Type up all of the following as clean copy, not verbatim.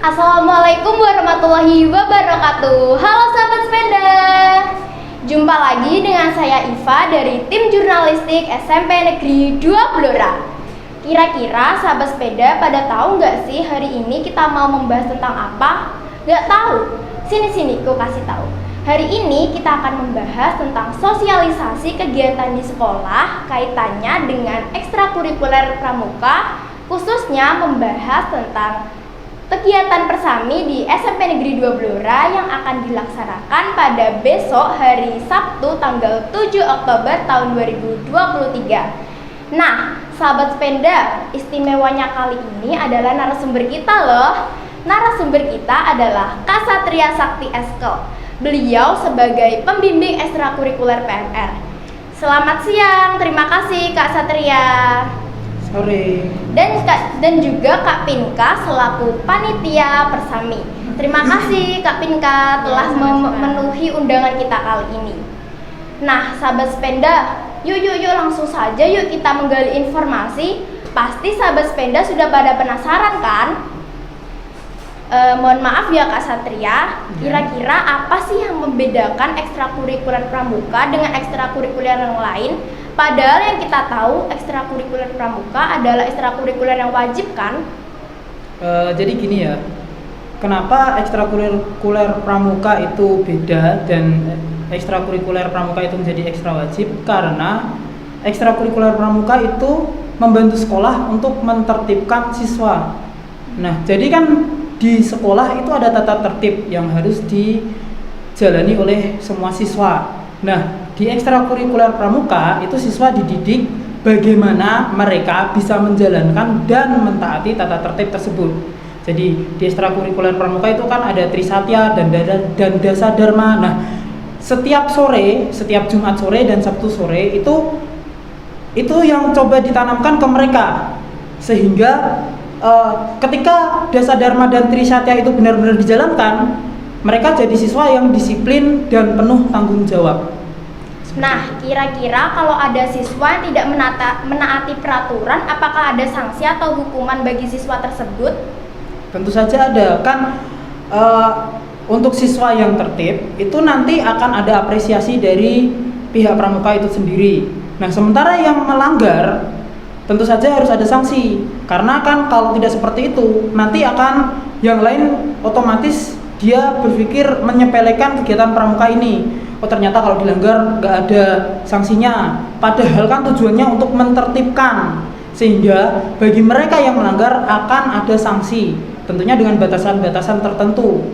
Assalamualaikum warahmatullahi wabarakatuh. Halo sahabat sepeda. Jumpa lagi dengan saya Iva dari tim jurnalistik SMP Negeri 2 Blora. Kira-kira sahabat sepeda pada tahu nggak sih hari ini kita mau membahas tentang apa? Nggak tahu? Sini-sini ku kasih tahu. Hari ini kita akan membahas tentang sosialisasi kegiatan di sekolah kaitannya dengan ekstrakurikuler pramuka, khususnya membahas tentang kegiatan persami di SMP Negeri 2 Blora yang akan dilaksanakan pada besok hari Sabtu tanggal 7 Oktober tahun 2023. Nah, sahabat sepeda, istimewanya kali ini adalah narasumber kita loh. Narasumber kita adalah Kak Satria Sakti Eskel. Beliau sebagai pembimbing ekstrakurikuler PMR. Selamat siang, terima kasih Kak Satria. Sore. Dan juga Kak Pinka selaku panitia persami. Terima kasih Kak Pinka telah memenuhi undangan kita kali ini. Nah, sahabat sepeda, yuk langsung saja yuk kita menggali informasi. Pasti sahabat sepeda sudah pada penasaran kan? Mohon maaf ya Kak Satria, kira-kira apa sih yang membedakan ekstrakurikuler pramuka dengan ekstrakurikuler yang lain? Padahal yang kita tahu ekstrakurikuler pramuka adalah ekstrakurikuler yang wajib kan? Jadi gini ya, kenapa ekstrakurikuler pramuka itu beda dan ekstrakurikuler pramuka itu menjadi ekstra wajib? Karena ekstrakurikuler pramuka itu membantu sekolah untuk menertibkan siswa. Nah, jadi kan di sekolah itu ada tata tertib yang harus dijalani oleh semua siswa. Nah, di ekstrakurikuler pramuka itu siswa dididik bagaimana mereka bisa menjalankan dan mentaati tata tertib tersebut. Jadi di ekstrakurikuler pramuka itu kan ada Trisatya dan Dasa Dharma. Nah, setiap Jumat sore dan Sabtu sore itu yang coba ditanamkan ke mereka, sehingga ketika Dasa Dharma dan Trisatya itu benar-benar dijalankan, mereka jadi siswa yang disiplin dan penuh tanggung jawab. Nah, kira-kira kalau ada siswa yang tidak menaati peraturan, apakah ada sanksi atau hukuman bagi siswa tersebut? Tentu saja ada. Kan untuk siswa yang tertib itu nanti akan ada apresiasi dari pihak pramuka itu sendiri. Nah, sementara yang melanggar tentu saja harus ada sanksi. Karena kan kalau tidak seperti itu, nanti akan yang lain otomatis dia berpikir menyepelekan kegiatan pramuka ini. Oh, ternyata kalau dilanggar nggak ada sanksinya. Padahal kan tujuannya untuk menertibkan, sehingga bagi mereka yang melanggar akan ada sanksi. Tentunya dengan batasan-batasan tertentu.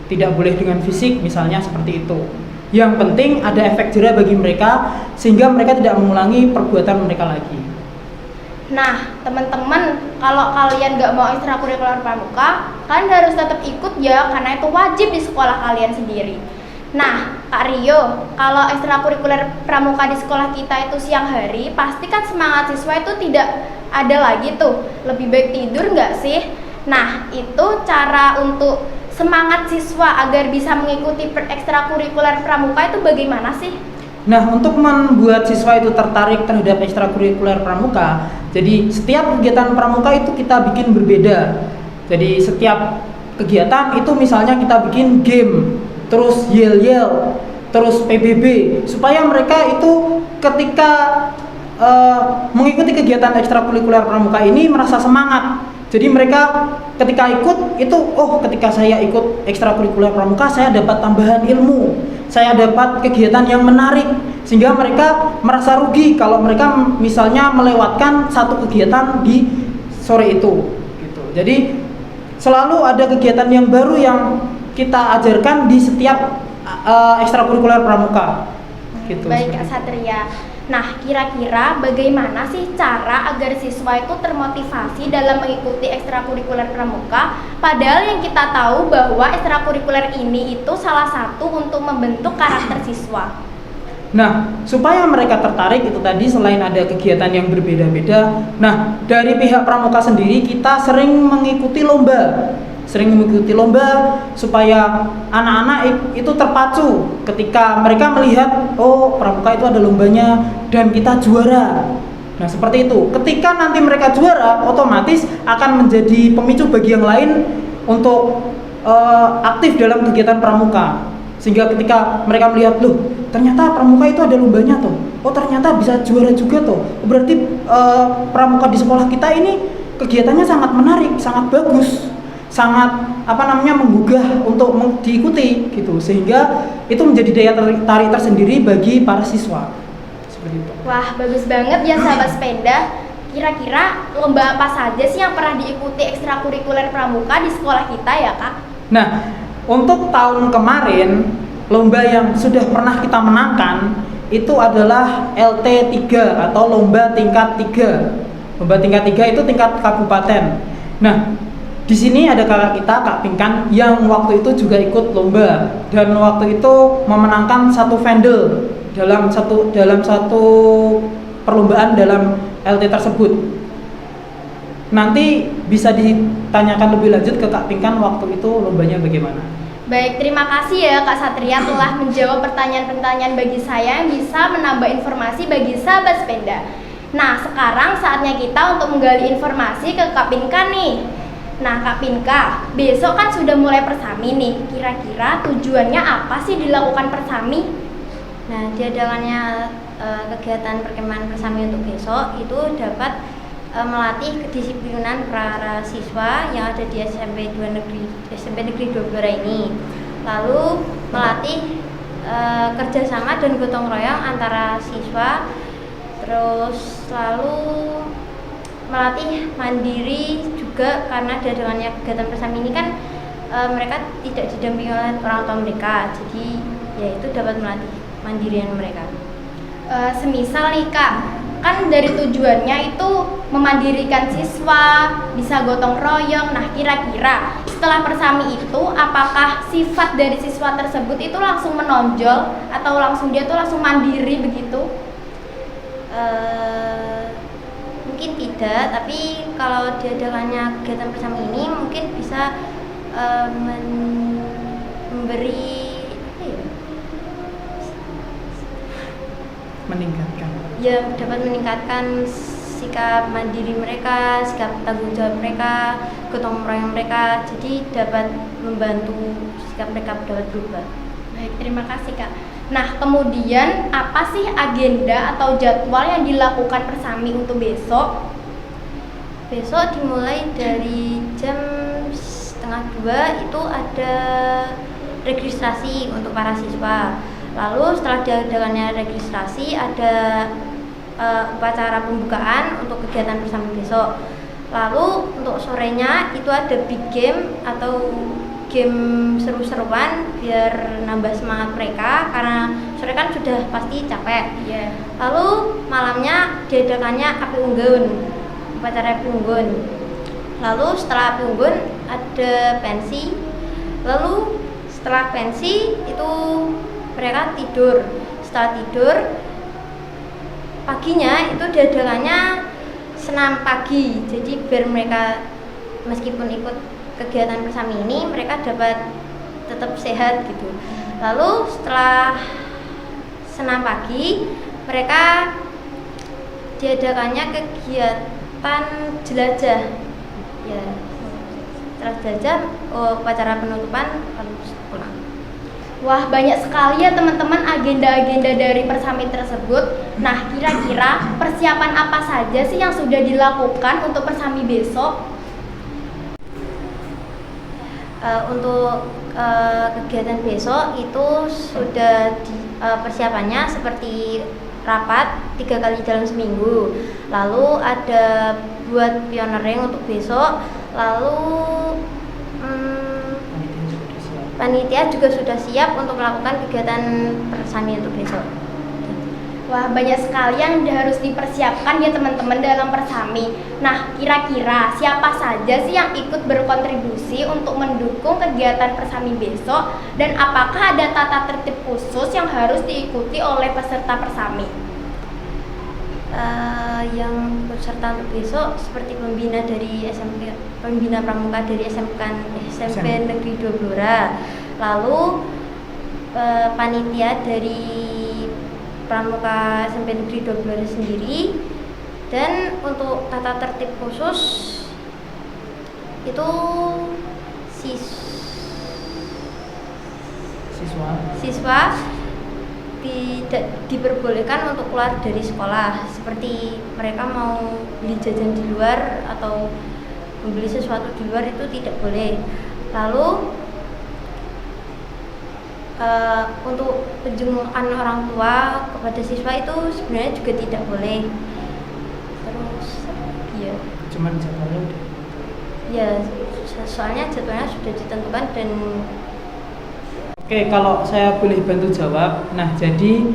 Tidak boleh dengan fisik misalnya seperti itu. Yang penting ada efek jera bagi mereka sehingga mereka tidak mengulangi perbuatan mereka lagi. Nah, teman-teman, kalau kalian nggak mau ekstrakurikuler pramuka, kalian harus tetap ikut ya, karena itu wajib di sekolah kalian sendiri. Nah, Kak Rio, kalau ekstrakurikuler pramuka di sekolah kita itu siang hari, pasti kan semangat siswa itu tidak ada lagi tuh. Lebih baik tidur nggak sih? Nah, itu cara untuk semangat siswa agar bisa mengikuti ekstrakurikuler pramuka itu bagaimana sih? Nah, untuk membuat siswa itu tertarik terhadap ekstrakurikuler pramuka, jadi setiap kegiatan pramuka itu kita bikin berbeda. Jadi setiap kegiatan itu misalnya kita bikin game, terus yel-yel, terus PBB, supaya mereka itu ketika mengikuti kegiatan ekstrakurikuler pramuka ini merasa semangat. Jadi mereka ketika ikut itu, ketika saya ikut ekstrakurikuler pramuka saya dapat tambahan ilmu, saya dapat kegiatan yang menarik, sehingga mereka merasa rugi kalau mereka misalnya melewatkan satu kegiatan di sore itu gitu. Jadi selalu ada kegiatan yang baru yang kita ajarkan di setiap ekstrakurikuler pramuka gitu. Baik Kak Satria. Nah, kira-kira bagaimana sih cara agar siswa itu termotivasi dalam mengikuti ekstrakurikuler pramuka? Padahal yang kita tahu bahwa ekstrakurikuler ini itu salah satu untuk membentuk karakter siswa. Nah, supaya mereka tertarik itu tadi selain ada kegiatan yang berbeda-beda, nah dari pihak pramuka sendiri kita sering mengikuti lomba supaya anak-anak itu terpacu ketika mereka melihat pramuka itu ada lombanya dan kita juara. Nah, seperti itu. Ketika nanti mereka juara, otomatis akan menjadi pemicu bagi yang lain untuk aktif dalam kegiatan pramuka, sehingga ketika mereka melihat, loh ternyata pramuka itu ada lombanya tuh, oh ternyata bisa juara juga tuh, berarti pramuka di sekolah kita ini kegiatannya sangat menarik, sangat bagus, sangat menggugah untuk diikuti gitu, sehingga itu menjadi daya tarik tersendiri bagi para siswa seperti itu. Wah, bagus banget ya sahabat sepeda. Kira-kira lomba apa saja sih yang pernah diikuti ekstrakurikuler pramuka di sekolah kita ya Kak? Nah, untuk tahun kemarin lomba yang sudah pernah kita menangkan itu adalah LT3 atau lomba tingkat 3. Lomba tingkat 3 itu tingkat kabupaten. Nah, di sini ada kakak kita, Kak Pinkan, yang waktu itu juga ikut lomba dan waktu itu memenangkan satu vendel dalam satu perlombaan dalam LT tersebut. Nanti bisa ditanyakan lebih lanjut ke Kak Pinkan waktu itu lombanya bagaimana. Baik, terima kasih ya Kak Satria telah menjawab pertanyaan-pertanyaan bagi saya yang bisa menambah informasi bagi sahabat sepeda. Nah, sekarang saatnya kita untuk menggali informasi ke Kak Pinka nih. Nah, Kak Pinka, besok kan sudah mulai persami nih. Kira-kira tujuannya apa sih dilakukan persami? Nah, diadakannya kegiatan perkemahan persami untuk besok itu dapat melatih kedisiplinan para siswa yang ada di SMP Negeri 2 Blora ini. Lalu melatih kerjasama dan gotong royong antara siswa. Terus lalu melatih mandiri juga, karena diadakannya kegiatan persami ini kan mereka tidak didampingi oleh orang tua mereka, jadi ya itu dapat melatih mandirian mereka. Semisal nih Kak, kan dari tujuannya itu memandirikan siswa, bisa gotong royong. Nah, kira-kira setelah persami itu apakah sifat dari siswa tersebut itu langsung menonjol atau langsung dia tuh langsung mandiri begitu? Mungkin tidak, tapi kalau diadakannya kegiatan bersama ini mungkin bisa memberi dapat meningkatkan sikap mandiri mereka, sikap tanggung jawab mereka, gotong royong mereka, jadi dapat membantu sikap mereka dapat berubah. Baik, terima kasih Kak. Nah, kemudian apa sih agenda atau jadwal yang dilakukan persami untuk besok? Besok dimulai dari jam 1:30 itu ada registrasi untuk para siswa. Lalu setelah diadakannya registrasi ada upacara pembukaan untuk kegiatan persami besok. Lalu untuk sorenya itu ada big game atau game seru-seruan biar nambah semangat mereka, karena sore kan sudah pasti capek. Yeah. Lalu malamnya diadakannya api unggun, upacara api unggun. Lalu setelah api unggun ada pensi. Lalu setelah pensi itu mereka tidur. Setelah tidur paginya itu diadakannya senam pagi. Jadi biar mereka meskipun ikut kegiatan persami ini mereka dapat tetap sehat gitu. Lalu setelah senam pagi mereka diadakannya kegiatan jelajah. Ya, setelah jelajah upacara penutupan lalu pulang. Wah, banyak sekali ya teman-teman agenda-agenda dari persami tersebut. Nah, kira-kira persiapan apa saja sih yang sudah dilakukan untuk persami besok? Untuk kegiatan besok itu sudah persiapannya seperti rapat 3 kali dalam seminggu. Lalu ada buat pioneering untuk besok. Lalu panitia juga sudah siap untuk melakukan kegiatan persami untuk besok. Wah, banyak sekali yang harus dipersiapkan ya teman-teman dalam persami. Nah, kira-kira siapa saja sih yang ikut berkontribusi untuk mendukung kegiatan persami besok, dan apakah ada tata tertib khusus yang harus diikuti oleh peserta persami? Yang peserta untuk besok seperti pembina pramuka dari SMP Negeri 2 Blora, lalu panitia dari pramuka SMP Negeri 2 Blora sendiri, dan untuk tata tertib khusus itu siswa tidak diperbolehkan untuk keluar dari sekolah, seperti mereka mau beli jajan di luar atau membeli sesuatu di luar itu tidak boleh. Lalu untuk penjumukan orang tua kepada siswa itu sebenarnya juga tidak boleh. Terus ya Cuman jadwalnya udah. ya soalnya jadwalnya sudah ditentukan. Dan Oke, kalau saya boleh bantu jawab. Nah, jadi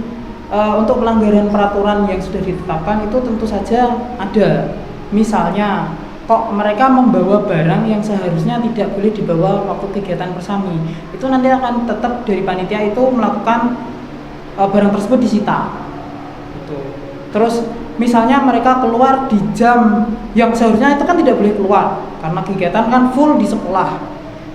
untuk pelanggaran peraturan yang sudah ditetapkan itu tentu saja ada. Misalnya, kok mereka membawa barang yang seharusnya tidak boleh dibawa waktu kegiatan bersami. Itu nanti akan tetap dari panitia itu melakukan barang tersebut disita. Gitu. Terus misalnya mereka keluar di jam yang seharusnya itu kan tidak boleh keluar karena kegiatan kan full di sekolah.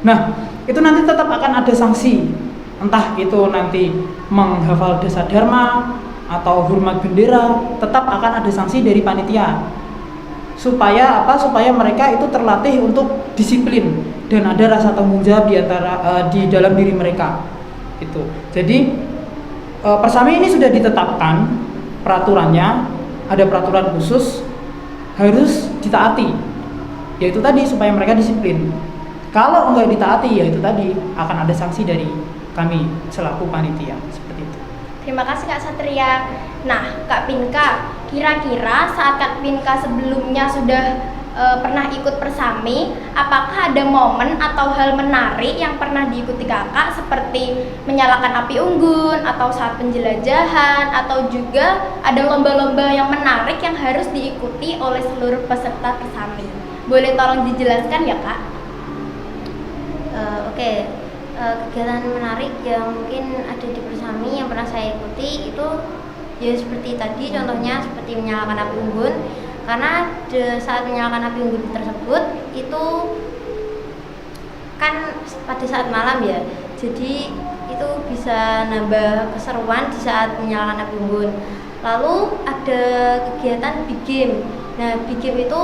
Nah, itu nanti tetap akan ada sanksi. Entah itu nanti menghafal dasar dharma atau hormat bendera, tetap akan ada sanksi dari panitia. Supaya apa? Supaya mereka itu terlatih untuk disiplin dan ada rasa tanggung jawab di dalam diri mereka. Itu. Jadi persami ini sudah ditetapkan peraturannya, ada peraturan khusus harus ditaati. Yaitu tadi supaya mereka disiplin. Kalau enggak ditaati, ya itu tadi akan ada sanksi dari kami selaku panitia, seperti itu. Terima kasih Kak Satria. Nah, Kak Pinka, kira-kira saat Kak Pinka sebelumnya sudah pernah ikut persami, apakah ada momen atau hal menarik yang pernah diikuti Kakak seperti menyalakan api unggun atau saat penjelajahan, atau juga ada lomba-lomba yang menarik yang harus diikuti oleh seluruh peserta persami? Boleh tolong dijelaskan ya Kak? Oke. Kegiatan menarik yang mungkin ada di persami yang pernah saya ikuti itu ya seperti tadi, contohnya seperti menyalakan api unggun. Karena saat menyalakan api unggun tersebut itu kan pada saat malam ya, jadi itu bisa nambah keseruan di saat menyalakan api unggun. Lalu ada kegiatan big game. Nah, big game itu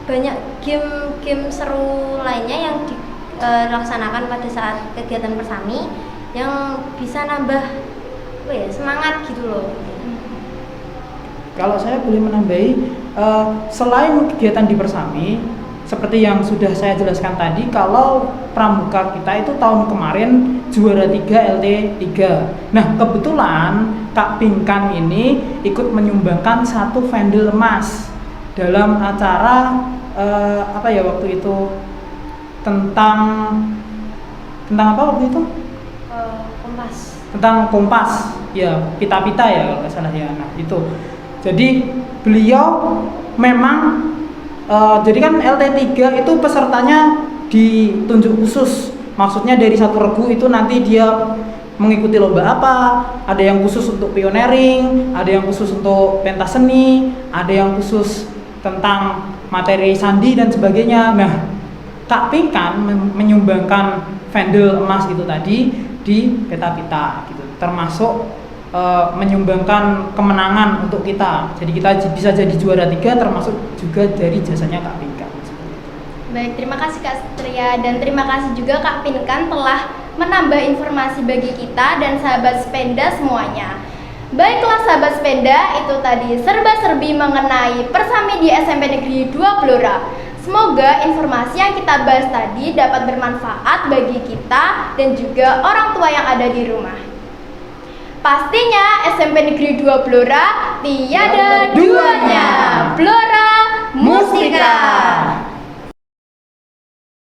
banyak game seru lainnya yang dilaksanakan pada saat kegiatan persami yang bisa nambah semangat gitu loh. Kalau saya boleh menambahi, selain kegiatan di persami, seperti yang sudah saya jelaskan tadi, kalau pramuka kita itu tahun kemarin juara 3 LT 3. Nah, kebetulan Kak Pinkan ini ikut menyumbangkan 1 vendel emas dalam acara waktu itu tentang apa waktu itu? Kompas. Tentang kompas, ya pita-pita ya kalau nggak salah ya. Nah itu, jadi beliau memang jadi kan LT 3 itu pesertanya ditunjuk khusus. Maksudnya dari satu regu itu nanti dia mengikuti lomba apa, ada yang khusus untuk pioneering, ada yang khusus untuk pentas seni, ada yang khusus tentang materi sandi dan sebagainya. Nah, Kak Pinkan menyumbangkan vendel emas itu tadi di pita-pita gitu, termasuk menyumbangkan kemenangan untuk kita. Jadi kita bisa jadi juara 3 termasuk juga dari jasanya Kak Pinkan. Baik, terima kasih Kak Satria, dan terima kasih juga Kak Pinkan telah menambah informasi bagi kita dan sahabat sepeda semuanya. Baiklah sahabat sepeda, itu tadi serba-serbi mengenai persami di SMP Negeri 2 Blora. Semoga informasi yang kita bahas tadi dapat bermanfaat bagi kita dan juga orang tua yang ada di rumah. Pastinya SMP Negeri 2 Blora tiada duanya. Blora